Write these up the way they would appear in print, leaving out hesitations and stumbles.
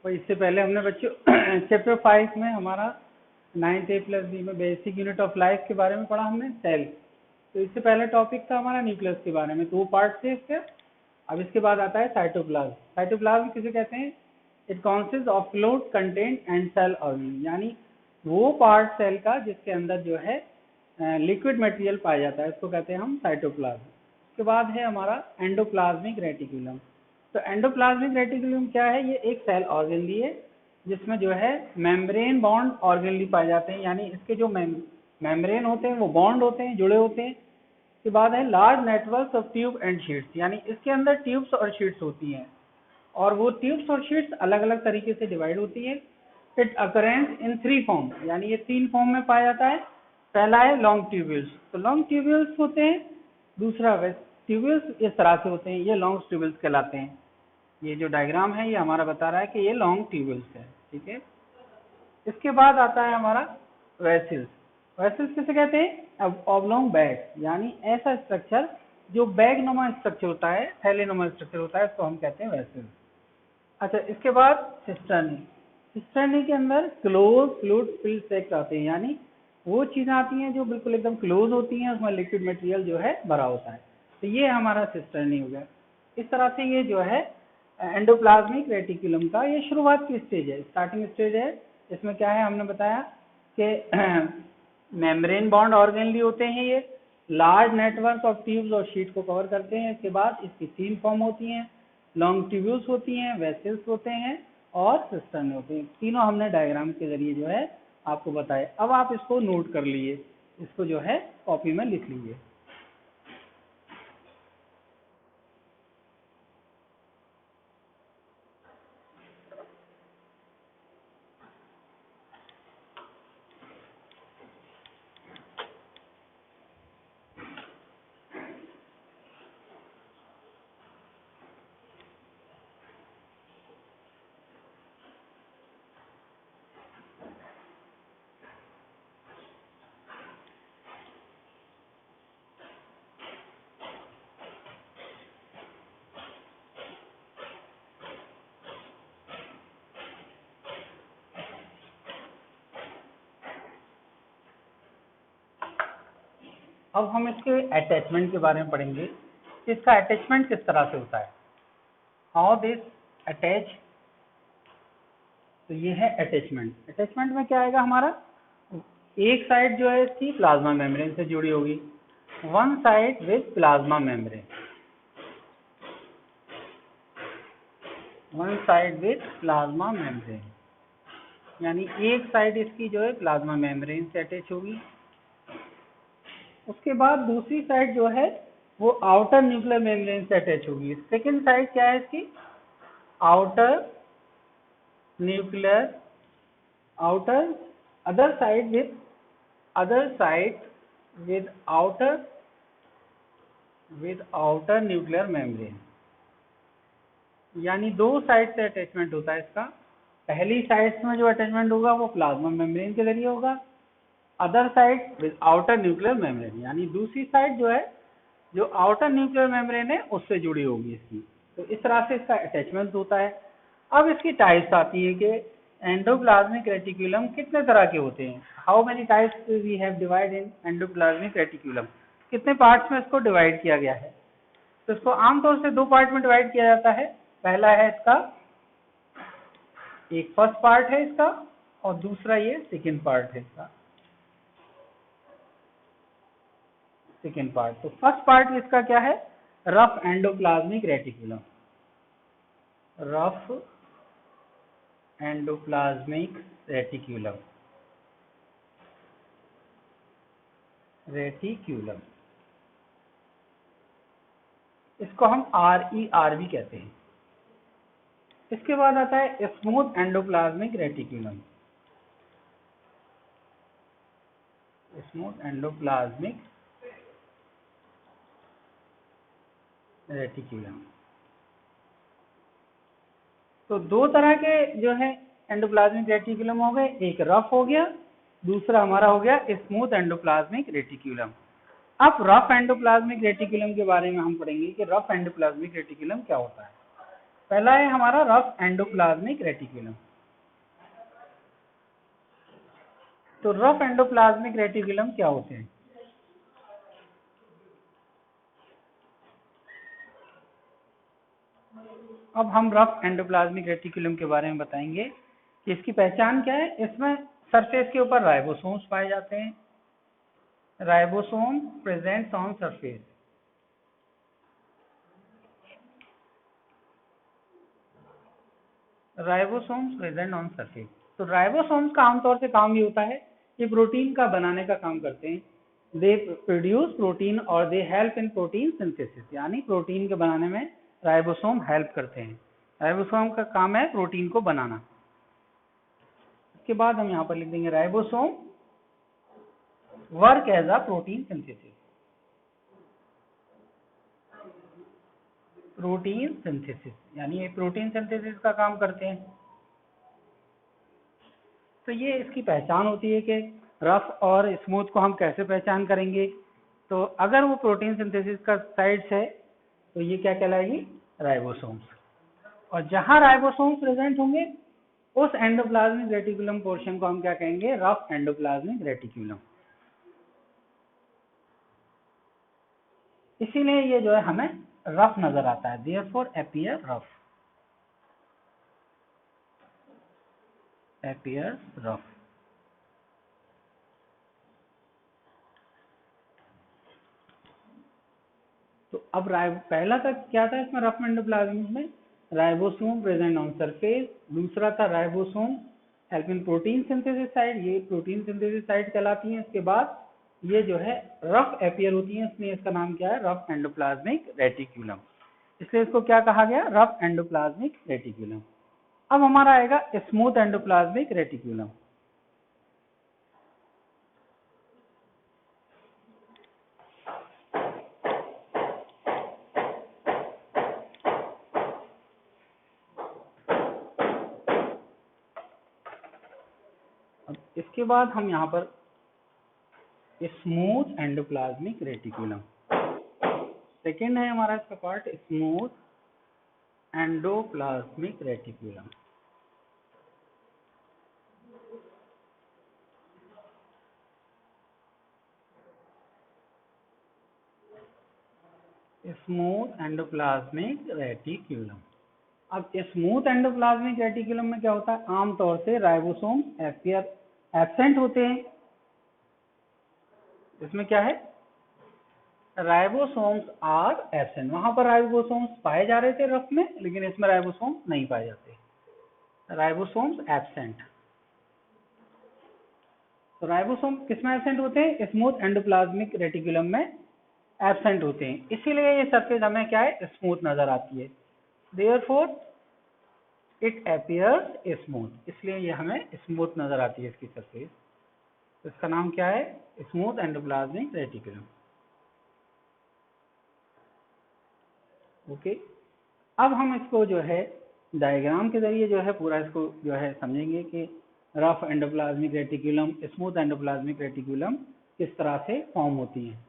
तो इससे पहले हमने बच्चों चैप्टर 5 में हमारा 9th A प्लस बी में बेसिक यूनिट ऑफ लाइफ के बारे में पढ़ा हमने, सेल। तो इससे पहले टॉपिक था हमारा न्यूक्लियस के बारे में, तो वो पार्ट थे इसके। अब इसके बाद आता है साइटोप्लाज्म। साइटोप्लाज्म किसे कहते हैं? It consist of fluid content and cell organelle, यानी वो पार्ट सेल का जिसके अंदर जो है लिक्विड मटेरियल पाया जाता है, उसको कहते हैं हम साइटोप्लाज्म। उसके बाद है हमारा एंडोप्लाज्मिक रेटिकुलम। तो एंडोप्लाज्मिक रेटिकुलम क्या है? ये एक सेल ऑर्गेनली है जिसमें जो है मेम्ब्रेन बॉन्ड ऑर्गेनली पाए जाते हैं, यानी इसके जो मेम्ब्रेन होते हैं वो बॉन्ड होते हैं, जुड़े होते हैं। उसके बाद है large network of tube and sheets, यानी इसके अंदर ट्यूब्स और शीट्स होती हैं, और वो ट्यूब्स और शीट्स अलग अलग तरीके से डिवाइड होती है। इट अकरेंस इन 3 फॉर्म, यानी ये 3 फॉर्म में पाया जाता है। पहला है लॉन्ग ट्यूब्यूल्स, तो लॉन्ग ट्यूब्यूल्स होते हैं। दूसरा वेस्ट ट्यूब्यूल्स इस तरह से होते हैं, ये लॉन्ग ट्यूब्यूल्स कहलाते हैं। ये जो डायग्राम है ये हमारा बता रहा है कि ये लॉन्ग ट्यूब्यूल्स है, ठीक है। इसके बाद आता है हमारा वेसल्स। वेसल्स किसे कहते हैं? ऑब्लोंग बैग, यानी ऐसा स्ट्रक्चर जो बैग नुमा स्ट्रक्चर होता है, थैले नुमा स्ट्रक्चर होता है, उसको हम कहते हैं वेसल्स। अच्छा, इसके बाद सिस्टर्नी। सिस्टर्नी के अंदर क्लोज फ्लूइड फिल्ड सैक्स आते हैं, यानी वो चीजें आती हैं जो बिल्कुल एकदम क्लोज होती हैं, उसमें लिक्विड मटेरियल जो है भरा होता है, तो ये हमारा सिस्टर्नी हो गया। इस तरह से ये जो है एंडोप्लाज्मिक रेटिकुलम का ये शुरुआत की स्टेज है, स्टार्टिंग स्टेज है। इसमें क्या है, हमने बताया कि मेम्ब्रेन बॉन्ड ऑर्गेनली होते हैं, ये लार्ज नेटवर्क ऑफ ट्यूब्स और शीट को कवर करते हैं। इसके बाद इसकी 3 फॉर्म होती हैं, लॉन्ग ट्यूब्यूल्स होती हैं, वेसल्स होते हैं और सिस्टर्न होते हैं। तीनों हमने डायग्राम के जरिए जो है आपको बताया। अब आप इसको नोट कर लिए, इसको जो है कॉपी में लिख लीजिए। अब हम इसके अटैचमेंट के बारे में पढ़ेंगे कि इसका अटैचमेंट किस तरह से होता है, हाउ दिस अटैच। तो ये है अटैचमेंट। अटैचमेंट में क्या आएगा हमारा? एक साइड जो है इसकी प्लाज्मा मेम्ब्रेन से जुड़ी होगी, one side with plasma membrane, one side with plasma membrane, यानी एक साइड इसकी जो है प्लाज्मा मेम्ब्रेन से अटैच होगी। उसके बाद दूसरी साइड जो है वो आउटर न्यूक्लियर मेम्ब्रेन से अटैच होगी। सेकेंड साइड क्या है इसकी? Outer nuclear, outer other side with outer nuclear membrane, यानी 2 साइड से अटैचमेंट होता है इसका। पहली साइड में जो अटैचमेंट होगा वो प्लाज्मा मेम्ब्रेन के जरिए होगा, other side with outer nuclear membrane, यानी दूसरी साइड जो है जो आउटर न्यूक्लियर मेम्ब्रेन है उससे जुड़ी होगी इसकी। तो इस तरह से इसका अटैचमेंट होता है। अब इसकी टाइप्स आती है कि एंडोप्लाज्मिक रेटिकुलम कितने तरह के होते हैं, how many types we have divide in endoplasmic reticulum, कितने पार्ट्स में इसको डिवाइड किया गया है। तो इसको आमतौर से 2 पार्ट में डिवाइड किया जाता है। पहला है इसका एक फर्स्ट पार्ट है इसका, और दूसरा ये सेकेंड पार्ट है इसका, सेकेंड पार्ट। तो फर्स्ट पार्ट इसका क्या है? Rough endoplasmic reticulum, rough endoplasmic reticulum, reticulum, इसको हम RER भी कहते हैं। इसके बाद आता है smooth endoplasmic reticulum, smooth endoplasmic reticulum. तो 2 तरह के जो है एंडोप्लाज्मिक रेटिकुलम हो गए, एक रफ हो गया, दूसरा हमारा हो गया स्मूथ एंडोप्लाज्मिक रेटिकुलम। अब रफ एंडोप्लाज्मिक रेटिकुलम के बारे में हम पढ़ेंगे कि रफ एंडोप्लाज्मिक रेटिकुलम क्या होता है। पहला है हमारा रफ एंडोप्लाज्मिक रेटिकुलम। तो रफ एंडोप्लाज्मिक रेटिकुलम क्या होते हैं? अब हम रफ एंडोप्लाज्मिक रेटिकुलम के बारे में बताएंगे कि इसकी पहचान क्या है। इसमें सरफेस के ऊपर राइबोसोम्स पाए जाते हैं। Ribosome presents on surface. Ribosomes present on surface. तो राइबोसोम्स का आमतौर से काम ये होता है कि प्रोटीन का बनाने का काम करते हैं। दे प्रोड्यूस प्रोटीन और they help in protein synthesis, यानी प्रोटीन के बनाने में राइबोसोम हेल्प करते हैं। राइबोसोम का काम है प्रोटीन को बनाना। इसके बाद हम यहाँ पर लिख देंगे ribosome work as a protein synthesis. Protein synthesis यानी ये प्रोटीन सिंथेसिस का काम करते हैं। तो ये इसकी पहचान होती है कि रफ और स्मूथ को हम कैसे पहचान करेंगे। तो अगर वो प्रोटीन सिंथेसिस का साइड्स है तो ये क्या कहलाएगी? राइबोसोम्स। और जहां राइबोसोम्स प्रेजेंट होंगे उस एंडोप्लाज्मिक रेटिकुलम पोर्शन को हम क्या कहेंगे? Rough endoplasmic reticulum. इसीलिए ये जो है हमें रफ नजर आता है, therefore appear rough, appear rough. तो अब पहला था क्या था इसमें रफ एंडोप्लाज्मिक में? Ribosome present on surface. दूसरा था ribosome help in protein synthesis side, ये प्रोटीन सिंथेसिस साइड कहलाती है। इसके बाद ये जो है रफ अपीयर होती है, इसलिए इसका नाम क्या है? Rough endoplasmic reticulum. इसलिए इसको क्या कहा गया? Rough endoplasmic reticulum. अब हमारा आएगा स्मूथ एंडोप्लाज्मिक रेटिकुलम। अब इसके बाद हम यहाँ पर स्मूथ एंडोप्लाज्मिक रेटिकुलम, सेकेंड है हमारा इसका part, smooth endoplasmic reticulum. Smooth endoplasmic reticulum. अब स्मूथ एंडोप्लाज्मिक रेटिकुलम में क्या होता है? आमतौर से राइबोसोम एब्सेंट होते हैं। इसमें क्या है? Ribosomes are absent. वहां पर राइबोसोम्स पाए जा रहे थे रफ में, लेकिन इसमें राइबोसोम्स नहीं पाए जाते, राइबोसोम्स एब्सेंट। तो राइबोसोम किसमें एब्सेंट होते हैं? स्मूथ एंडोप्लाज्मिक रेटिकुलम में एब्सेंट होते हैं। इसीलिए ये सरफेस हमें क्या है? स्मूथ नजर आती है। देयरफॉर इट अपीयर्स स्मूथ, इसलिए ये हमें स्मूथ नजर आती है इसकी सरफेस। तो इसका नाम क्या है? Smooth endoplasmic reticulum. ओके। अब हम इसको जो है डायग्राम के जरिए जो है पूरा इसको जो है समझेंगे कि rough endoplasmic reticulum, smooth endoplasmic reticulum किस तरह से फॉर्म होती है।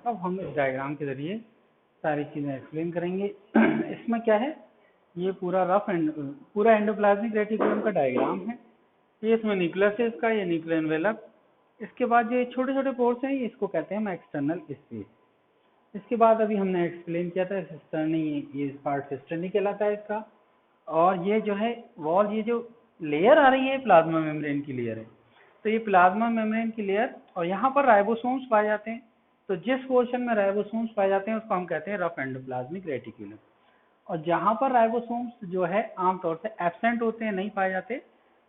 अब हम इस डायग्राम के जरिए सारी चीजें एक्सप्लेन करेंगे। इसमें क्या है, ये पूरा एंडोप्लाज्मिक रेटिकुलम का डायग्राम है। ये इसमें न्यूक्लियस है इसका, ये न्यूक्लियर एनवेलप। इसके बाद ये छोटे छोटे पोर्स हैं, इसको कहते हैं हम एक्सटर्नल स्पेस। इसके बाद अभी हमने एक्सप्लेन किया था सिस्टर्नी, ये पार्ट सिस्टर्नी कहलाता है इसका। और ये जो है वॉल, ये जो लेयर आ रही है प्लाज्मा मेम्ब्रेन की लेयर है। तो ये प्लाज्मा मेम्ब्रेन की लेयर, और यहाँ पर राइबोसोम्स पाए जाते हैं। तो जिस पोर्शन में राइबोसोम्स पाए जाते हैं उसको हम कहते हैं रफ एंडोप्लाज्मिक रेटिकुलम। और जहाँ पर राइबोसोम्स जो है आमतौर से एब्सेंट होते हैं, नहीं पाए जाते,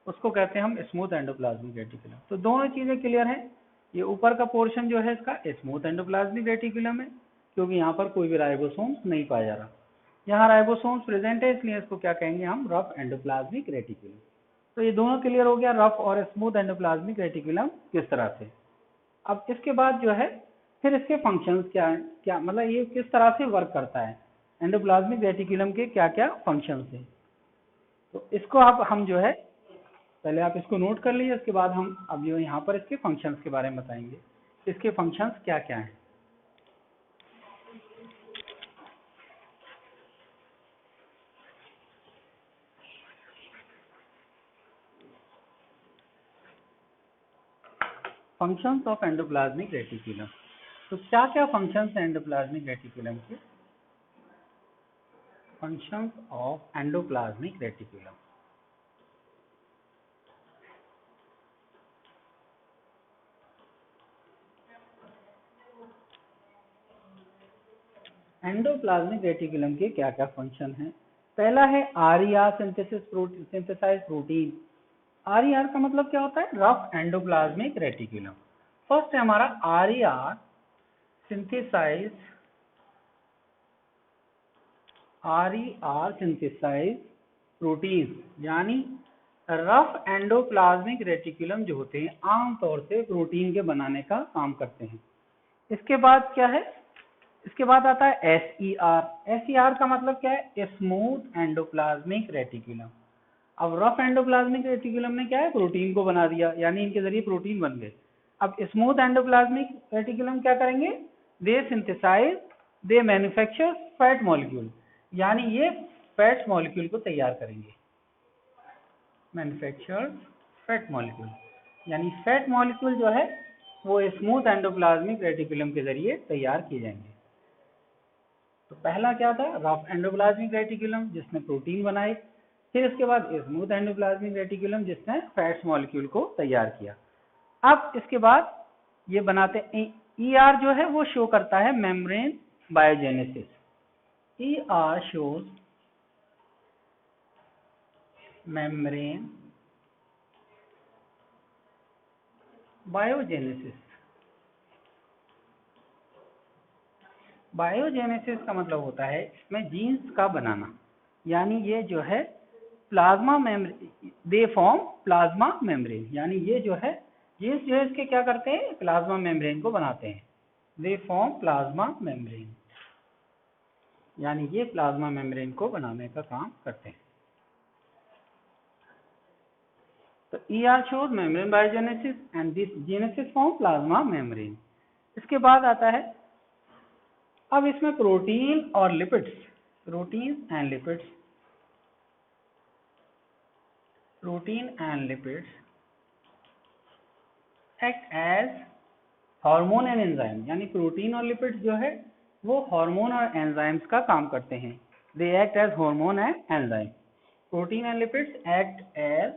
उसको कहते हैं हम स्मूथ एंडोप्लाज्मिक रेटिकुलम। तो दोनों चीजें क्लियर हैं। ये ऊपर का पोर्शन जो है इसका स्मूथ एंडोप्लाज्मिक रेटिकुलम है, क्योंकि यहाँ पर कोई भी राइबोसोम्स नहीं पाया जा रहा। यहाँ राइबोसोम्स प्रेजेंट है, इसलिए इसको क्या कहेंगे हम, रफ एंडोप्लाज्मिक रेटिकुलम। तो ये दोनों क्लियर हो गया, रफ और स्मूथ एंडोप्लाज्मिक रेटिकुलम किस तरह से। अब इसके बाद जो है फिर इसके फंक्शंस क्या मतलब ये किस तरह से वर्क करता है, एंडोप्लाज्मिक रेटिकुलम के क्या क्या फंक्शंस हैं। तो इसको हम जो है पहले आप इसको नोट कर लीजिए। उसके बाद हम अब जो यहाँ पर इसके फंक्शंस के बारे में बताएंगे, इसके फंक्शंस क्या क्या हैं। Functions of endoplasmic reticulum. तो क्या क्या फंक्शंस हैं एंडोप्लाज्मिक रेटिकुलम के। Functions of endoplasmic reticulum. Endoplasmic reticulum के क्या क्या फंक्शन हैं। पहला है आरईआर सिंथेसाइज प्रोटीन। आरईआर का मतलब क्या होता है, रफ एंडोप्लाज्मिक रेटिकुलम। फर्स्ट है हमारा आरईआर सिंथेसाइज, प्रोटीन, यानी रफ एंडोप्लाज्मिक रेटिकुलम जो होते हैं आमतौर से प्रोटीन के बनाने का काम करते हैं। इसके बाद क्या है, इसके बाद आता है एसईआर। एसईआर का मतलब क्या है, स्मूथ एंडोप्लाज्मिक रेटिकुलम। अब रफ एंडोप्लाज्मिक रेटिकुलम ने क्या है, प्रोटीन को बना दिया, यानी इनके जरिए प्रोटीन बन गए। अब स्मूथ एंडोप्लाज्मिक रेटिकुलम क्या करेंगे, दे सिंथेसाइज, दे मैन्युफैक्चर फैट मॉलिक्यूल, यानी ये फैट मॉलिक्यूल को तैयार करेंगे। मैन्युफैक्चर फैट मॉलिक्यूल, यानी फैट मॉलिक्यूल जो है वो स्मूथ एंडोप्लाज्मिक रेटिकुलम के जरिए तैयार किए जाएंगे। तो पहला क्या था, रफ एंडोप्लाज्मिक रेटिकुलम जिसने प्रोटीन बनाए। फिर इसके बाद स्मूथ एंडोप्लाज्मिक रेटिकुलम जिसने फैट्स मॉलिक्यूल को तैयार किया। अब इसके बाद ये बनाते ईआर जो है वो शो करता है membrane biogenesis. ER shows membrane biogenesis. Biogenesis का मतलब होता है इसमें जीन्स का बनाना, यानी ये जो है plasma membrane, they form plasma membrane, यानी ये जो है जीन्स जो है इसके क्या करते हैं, प्लाज्मा मेम्ब्रेन को बनाते हैं। दे फॉर्म प्लाज्मा मेम्ब्रेन, यानी ये प्लाज्मा मेम्ब्रेन को बनाने का काम करते हैं। तो ER shows membrane biogenesis and this genesis form plasma membrane. इसके बाद आता है अब इसमें प्रोटीन और lipids, protein and lipids, protein and lipids act as hormone and enzyme, यानी प्रोटीन और लिपिड्स जो है वो हार्मोन और एंजाइम्स का काम करते हैं। They act as hormone and enzyme. Protein and lipids act as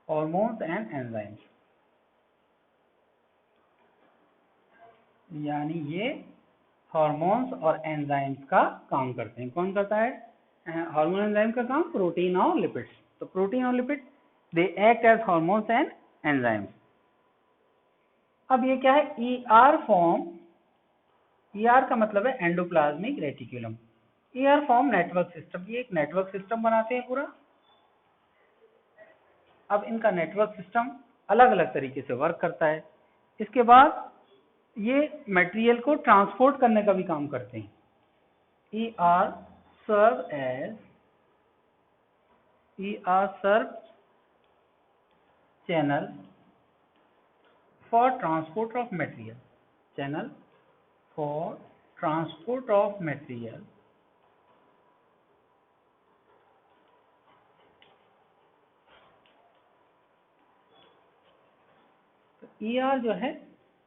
hormones and enzymes. यानी ये हार्मोन्स और एंजाइम्स का काम करते हैं। कौन करता है हार्मोन एंजाइम का काम? प्रोटीन और लिपिड्स। तो प्रोटीन और lipid they act as hormones and enzymes. अब ये क्या है? ER form. ER का मतलब है endoplasmic reticulum. ER form network system. ये एक नेटवर्क सिस्टम बनाते हैं पूरा। अब इनका नेटवर्क सिस्टम अलग अलग तरीके से वर्क करता है। इसके बाद ये मटेरियल को ट्रांसपोर्ट करने का भी काम करते हैं। ER serve channel for transport of material. Channel for transport of material ER जो है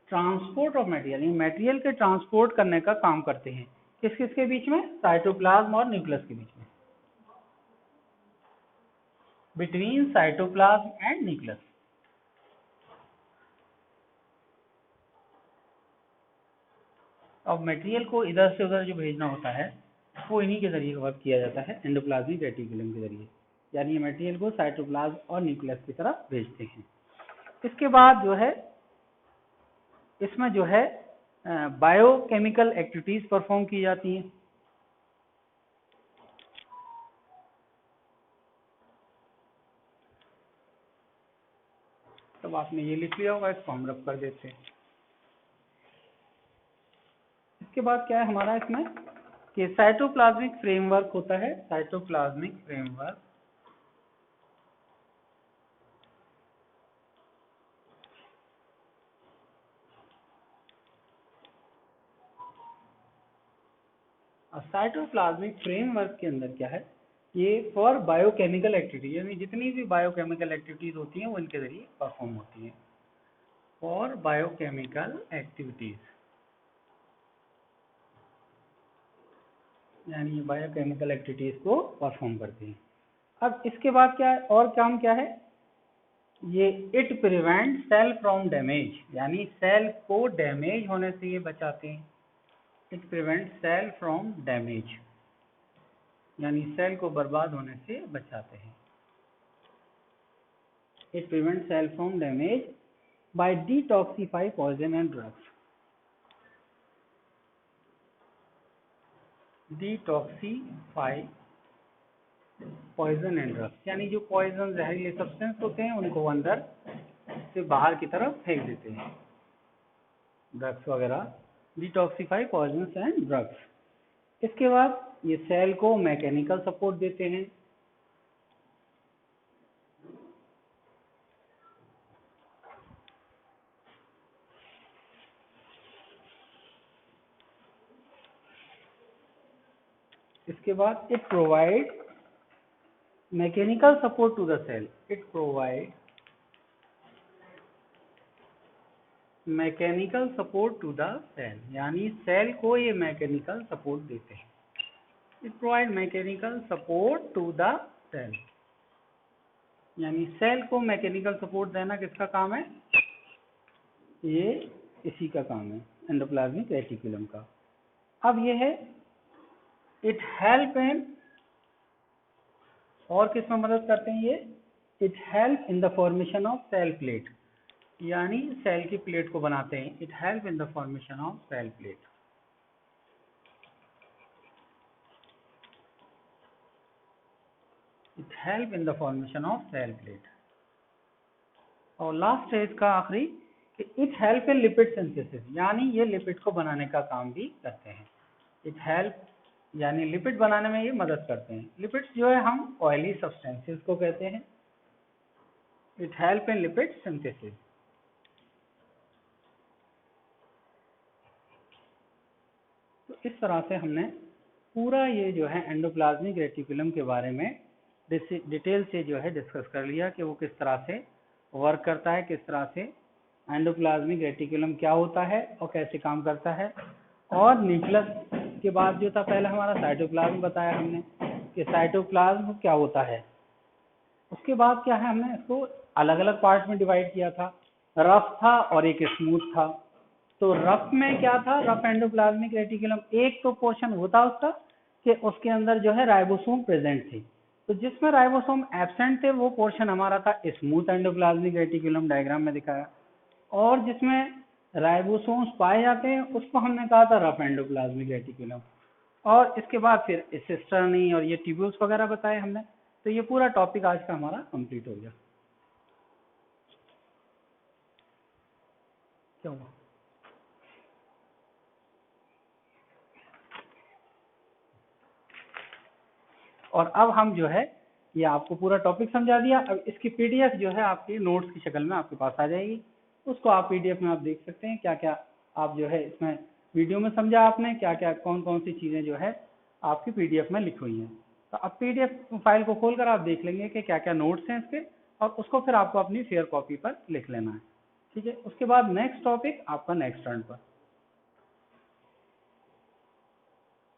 ट्रांसपोर्ट ऑफ मटेरियल, मटेरियल के ट्रांसपोर्ट करने का काम करते हैं। किस किस के बीच में? साइटोप्लाज्म और न्यूक्लियस के बीच में, बिटवीन साइटोप्लाज्म एंड न्यूक्लियस। अब मटेरियल को इधर से उधर जो भेजना होता है वो इन्हीं के जरिए वर्क किया जाता है, एंडोप्लाज्मिक रेटिकुलम के जरिए। यानी ये मटेरियल को साइटोप्लाज्म और न्यूक्लियस की तरफ भेजते हैं। इसके बाद जो है इसमें जो है बायोकेमिकल एक्टिविटीज परफॉर्म की जाती हैं। तब आपने ये लिख लिया होगा, इसको हम रब कर देते हैं। इसके बाद क्या है हमारा इसमें कि साइटोप्लाज्मिक फ्रेमवर्क होता है। साइटोप्लाज्मिक फ्रेमवर्क और साइटोप्लाज्मिक फ्रेमवर्क के अंदर क्या है? ये फॉर बायोकेमिकल एक्टिविटी, यानी जितनी भी बायोकेमिकल एक्टिविटीज होती हैं वो इनके जरिए परफॉर्म होती हैं। फॉर बायोकेमिकल एक्टिविटीज, यानी ये बायोकेमिकल एक्टिविटीज को परफॉर्म करते हैं। अब इसके बाद क्या है और काम क्या है? ये it prevent cell from damage, यानी सेल को डैमेज होने से ये बचाते हैं। It prevent cell from damage, यानी सेल को बर्बाद होने से बचाते हैं। It prevent cell from damage by detoxify poison and drugs. Detoxify poison and drugs, यानी जो पॉइजन जहरीले सब्सटेंस होते हैं उनको अंदर से बाहर की तरफ फेंक देते हैं, ड्रग्स वगैरह। Detoxify poison and drugs. इसके बाद ये सेल को मैकेनिकल सपोर्ट देते हैं। इसके बाद it provide mechanical support to the cell. It provide mechanical support to the cell, यानी सेल को ये मैकेनिकल सपोर्ट देते हैं। It provide mechanical support to the cell, यानी सेल को मैकेनिकल सपोर्ट देना किसका काम है? ये इसी का काम है, एंडोप्लाज्मिक रेटिकुलम का। अब ये है इट हेल्प इन, और किस में मदद करते हैं ये? It help in the formation of cell plate, यानी सेल की प्लेट को बनाते हैं। It help in the formation of cell plate. It help in the formation of cell plate. और लास्ट है इसका आखिरी कि it help in lipid synthesis, यानी ये लिपिड को बनाने का काम भी करते हैं। इट हेल्प, यानी लिपिड बनाने में ये मदद करते हैं। लिपिड्स जो है हम ऑयली सब्सटेंसेस को कहते हैं। It help in lipid synthesis. तो इस तरह से हमने पूरा ये जो है एंडोप्लाज्मिक रेटिकुलम के बारे में डिटेल से जो है डिस्कस कर लिया कि वो किस तरह से वर्क करता है, किस तरह से एंडोप्लाज्मिक रेटिकुलम क्या होता है और कैसे काम करता है। और न्यूक्लियस के बाद जो था पहले हमारा साइटोप्लाज्म बताया हमने कि साइटोप्लाज्म क्या होता है। उसके बाद क्या है हमने इसको अलग अलग पार्ट में डिवाइड किया था, रफ था और एक स्मूथ था। तो रफ में क्या था, रफ एंडोप्लाज्मिक रेटिकुलम, एक तो पोर्शन होता उसका कि उसके अंदर जो है राइबोसोम प्रेजेंट थे, तो जिसमें राइबोसोम एब्सेंट थे वो पोर्शन हमारा था स्मूथ एंडोप्लाज्मिक रेटिकुलम, डायग्राम में दिखाया, और जिसमें राइबोसोम्स पाए जाते हैं उसको हमने कहा था रफ एंडोप्लाज्मिक रेटिकुलम। और इसके बाद फिर सिस्टर्नी और ये ट्यूब्यूल्स वगैरह बताए हमने। तो ये पूरा टॉपिक आज का हमारा कंप्लीट हो गया। क्या हुआ? और अब हम जो है ये आपको पूरा टॉपिक समझा दिया। अब इसकी पीडीएफ जो है आपके नोट्स की शक्ल में आपके पास आ जाएगी, उसको आप पीडीएफ में आप देख सकते हैं क्या क्या आप जो है इसमें वीडियो में समझा आपने, क्या क्या कौन कौन सी चीज़ें जो है आपकी पीडीएफ में लिखी हुई हैं। तो अब पीडीएफ फाइल को खोलकर आप देख लेंगे कि क्या क्या नोट्स हैं इसके, और उसको फिर आपको अपनी फेयर कॉपी पर लिख लेना है। ठीक है, उसके बाद नेक्स्ट टॉपिक आपका नेक्स्ट टर्न पर।